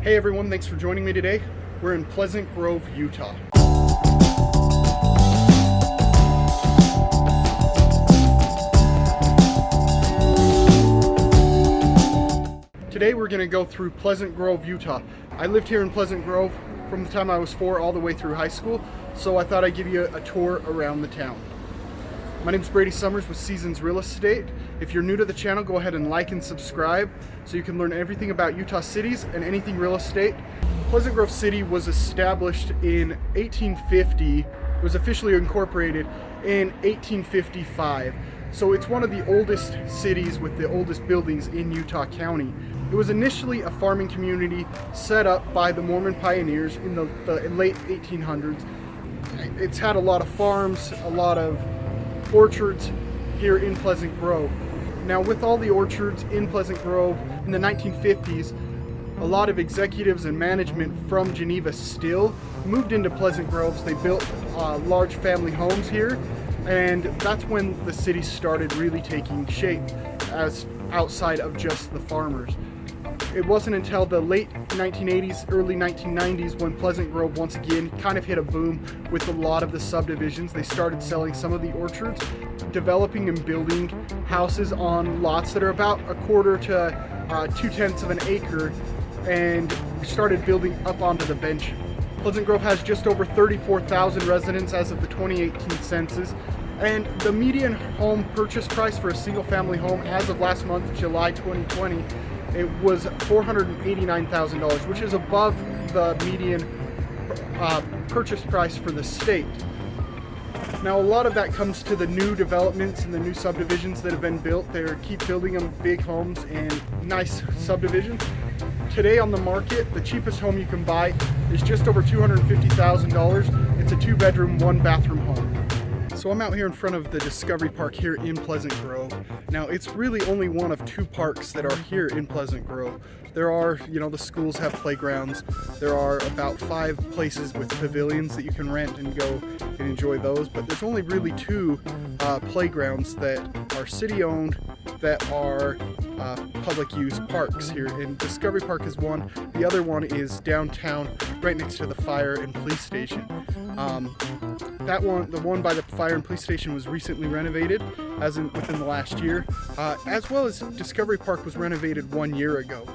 Hey everyone, thanks for joining me today. We're in Pleasant Grove, Utah. Today we're going to go through Pleasant Grove, Utah. I lived here in Pleasant Grove from the time I was 4 all the way through high school, so I thought I'd give you a tour around the town. My name is Brady Summers with Seasons Real Estate. If you're new to the channel, go ahead and like and subscribe so you can learn everything about Utah cities and anything real estate. Pleasant Grove City was established in 1850, was officially incorporated in 1855. So it's one of the oldest cities with the oldest buildings in Utah County. It was initially a farming community set up by the Mormon pioneers in the late 1800s. It's had a lot of farms, a lot of orchards here in Pleasant Grove. Now, with all the orchards in Pleasant Grove in the 1950s, a lot of executives and management from Geneva still moved into Pleasant Groves. They built large family homes here, and that's when the city started really taking shape as outside of just the farmers. It wasn't until the late 1980s, early 1990s when Pleasant Grove once again kind of hit a boom with a lot of the subdivisions. They started selling some of the orchards, developing and building houses on lots that are about a quarter to 2/10 of an acre, and started building up onto the bench. Pleasant Grove has just over 34,000 residents as of the 2018 census, and the median home purchase price for a single family home as of last month, July 2020, it was $489,000, which is above the median purchase price for the state. Now, a lot of that comes to the new developments and the new subdivisions that have been built. They keep building them big homes and nice subdivisions. Today on the market, the cheapest home you can buy is just over $250,000. It's a 2-bedroom, 1-bathroom home. So I'm out here in front of the Discovery Park here in Pleasant Grove. Now, it's really only one of 2 parks that are here in Pleasant Grove. There are, the schools have playgrounds. There are about 5 places with pavilions that you can rent and go and enjoy those, but there's only really 2 playgrounds that are city-owned that are public use parks here. And Discovery Park is one. The other one is downtown, right next to the fire and police station. That one, the one by the fire and police station, was recently renovated, within the last year, as well as Discovery Park was renovated 1 year ago.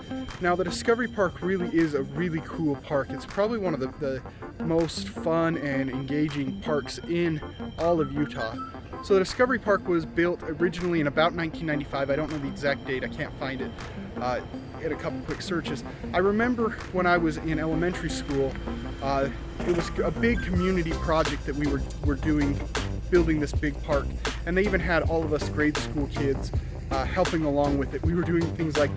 Now, the Discovery Park really is a really cool park. It's probably one of the most fun and engaging parks in all of Utah. So the Discovery Park was built originally in about 1995. I don't know the exact date. I can't find it in a couple quick searches. I remember when I was in elementary school, it was a big community project that we were doing, building this big park, and they even had all of us grade school kids helping along with it. We were doing things like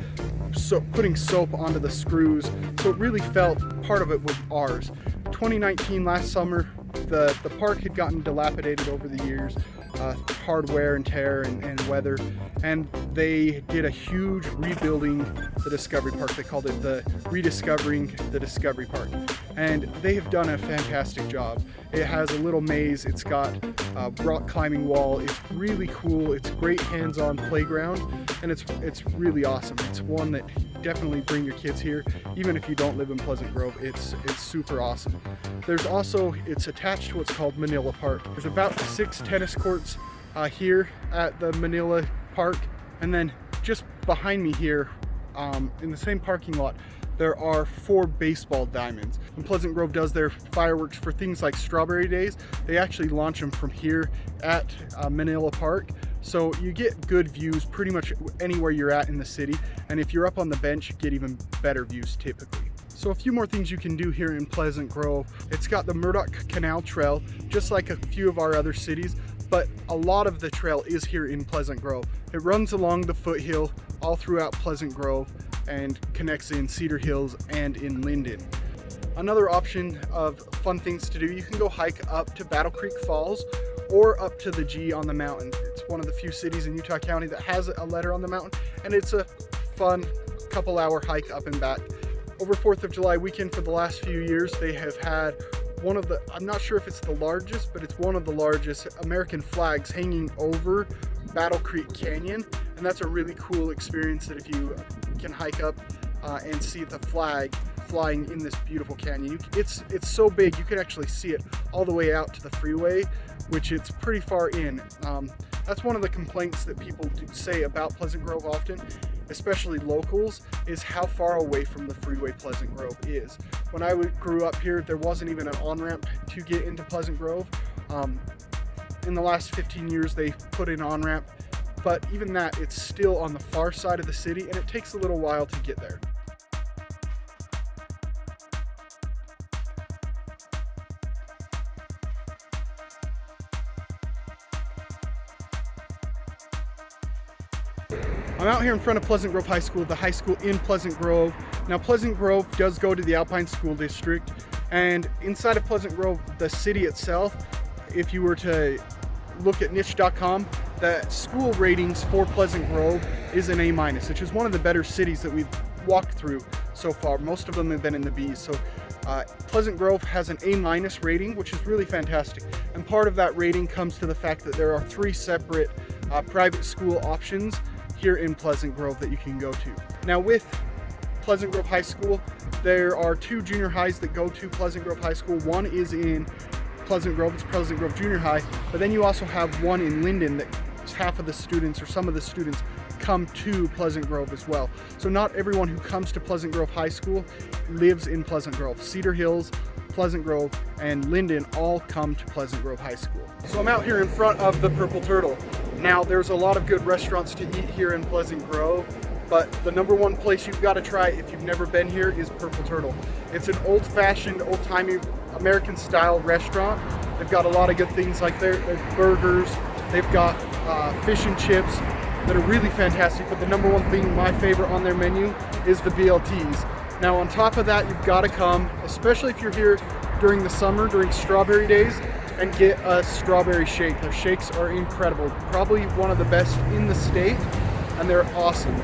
putting soap onto the screws, so it really felt part of it was ours. 2019, last summer, the park had gotten dilapidated over the years, hard wear and tear and weather, and they did a huge rebuilding the Discovery Park. They called it the Rediscovering the Discovery Park, and they have done a fantastic job. It has a little maze, it's got a rock climbing wall, it's really cool, it's a great hands-on playground, and it's really awesome. It's one that definitely bring your kids here, even if you don't live in Pleasant Grove. It's super awesome. There's also, it's attached to what's called Manila Park. There's about 6 tennis courts here at the Manila Park, and then just behind me here, in the same parking lot, there are 4 baseball diamonds. When Pleasant Grove does their fireworks for things like Strawberry Days, they actually launch them from here at Manila Park. So you get good views pretty much anywhere you're at in the city, and if you're up on the bench, you get even better views typically. So a few more things you can do here in Pleasant Grove. It's got the Murdoch Canal Trail, just like a few of our other cities, but a lot of the trail is here in Pleasant Grove. It runs along the foothill all throughout Pleasant Grove and connects in Cedar Hills and in Linden. Another option of fun things to do, you can go hike up to Battle Creek Falls or up to the G on the mountain. It's one of the few cities in Utah County that has a letter on the mountain, and it's a fun couple-hour hike up and back. Over 4th of July weekend for the last few years, they have had one of the, I'm not sure if it's the largest, but it's one of the largest American flags hanging over Battle Creek Canyon, and that's a really cool experience that if you can hike up and see the flag flying in this beautiful canyon. It's so big you can actually see it all the way out to the freeway, which it's pretty far in. That's one of the complaints that people say about Pleasant Grove often, especially locals, is how far away from the freeway Pleasant Grove is. When I grew up here, there wasn't even an on-ramp to get into Pleasant Grove. In the last 15 years, they put an on-ramp, but even that, it's still on the far side of the city, and it takes a little while to get there. I'm out here in front of Pleasant Grove High School, the high school in Pleasant Grove. Now, Pleasant Grove does go to the Alpine School District, and inside of Pleasant Grove, the city itself, if you were to look at niche.com, the school ratings for Pleasant Grove is an A-, which is one of the better cities that we've walked through so far. Most of them have been in the B's. So Pleasant Grove has an A- rating, which is really fantastic. And part of that rating comes to the fact that there are 3 separate private school options here in Pleasant Grove that you can go to. Now, with Pleasant Grove High School, there are 2 junior highs that go to Pleasant Grove High School. One is in Pleasant Grove, it's Pleasant Grove Junior High, but then you also have one in Linden that half of the students, or some of the students, come to Pleasant Grove as well. So not everyone who comes to Pleasant Grove High School lives in Pleasant Grove. Cedar Hills, Pleasant Grove, and Linden all come to Pleasant Grove High School. So I'm out here in front of the Purple Turtle. Now, there's a lot of good restaurants to eat here in Pleasant Grove, but the #1 place you've got to try if you've never been here is Purple Turtle. It's an old-fashioned, old-timey American-style restaurant. They've got a lot of good things like their burgers. They've got fish and chips that are really fantastic, but the #1 thing, my favorite on their menu, is the BLTs. Now, on top of that, you've got to come, especially if you're here during the summer, during strawberry days, and get a strawberry shake. Their shakes are incredible, probably one of the best in the state, and they're awesome.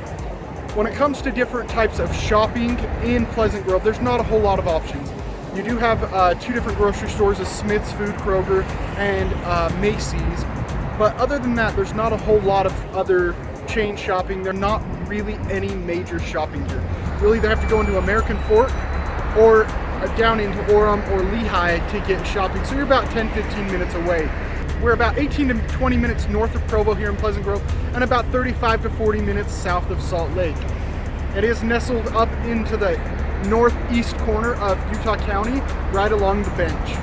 When it comes to different types of shopping in Pleasant Grove, there's not a whole lot of options. You do have 2 different grocery stores, Smith's Food, Kroger, and Macy's. But other than that, there's not a whole lot of other chain shopping. There's not really any major shopping here. You'll either have to go into American Fork or down into Orem or Lehigh to get shopping. So you're about 10-15 minutes away. We're about 18 to 20 minutes north of Provo here in Pleasant Grove, and about 35 to 40 minutes south of Salt Lake. It is nestled up into the northeast corner of Utah County, right along the bench.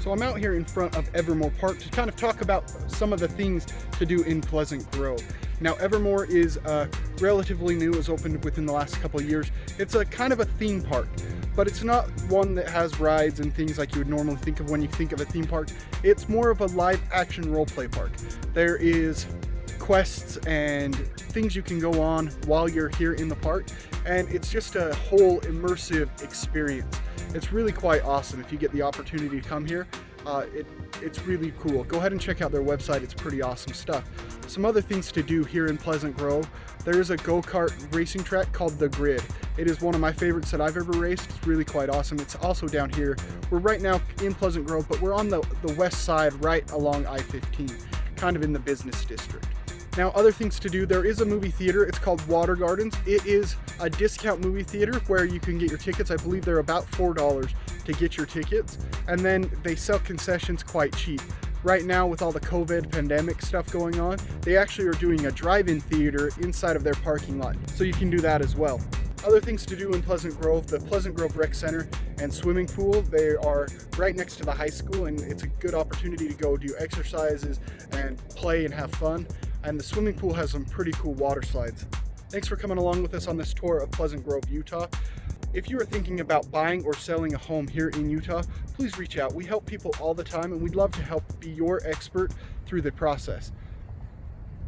So I'm out here in front of Evermore Park to kind of talk about some of the things to do in Pleasant Grove. Now, Evermore is relatively new, it was opened within the last couple of years. It's a kind of a theme park, but it's not one that has rides and things like you would normally think of when you think of a theme park. It's more of a live action role play park. There is quests and things you can go on while you're here in the park, and it's just a whole immersive experience. It's really quite awesome if you get the opportunity to come here. It's really cool. Go ahead and check out their website, it's pretty awesome stuff. Some other things to do here in Pleasant Grove, there is a go-kart racing track called The Grid. It is one of my favorites that I've ever raced. It's really quite awesome. It's also down here. We're right now in Pleasant Grove, but we're on the west side right along I-15, kind of in the business district. Now, other things to do, there is a movie theater. It's called Water Gardens. It is a discount movie theater where you can get your tickets. I believe they're about $4 to get your tickets, and then they sell concessions quite cheap. Right now, with all the COVID pandemic stuff going on, they actually are doing a drive-in theater inside of their parking lot, so you can do that as well. Other things to do in Pleasant Grove, the Pleasant Grove Rec Center and swimming pool, they are right next to the high school, and it's a good opportunity to go do exercises and play and have fun. And the swimming pool has some pretty cool water slides. Thanks for coming along with us on this tour of Pleasant Grove, Utah. If you are thinking about buying or selling a home here in Utah, please reach out. We help people all the time, and we'd love to help be your expert through the process.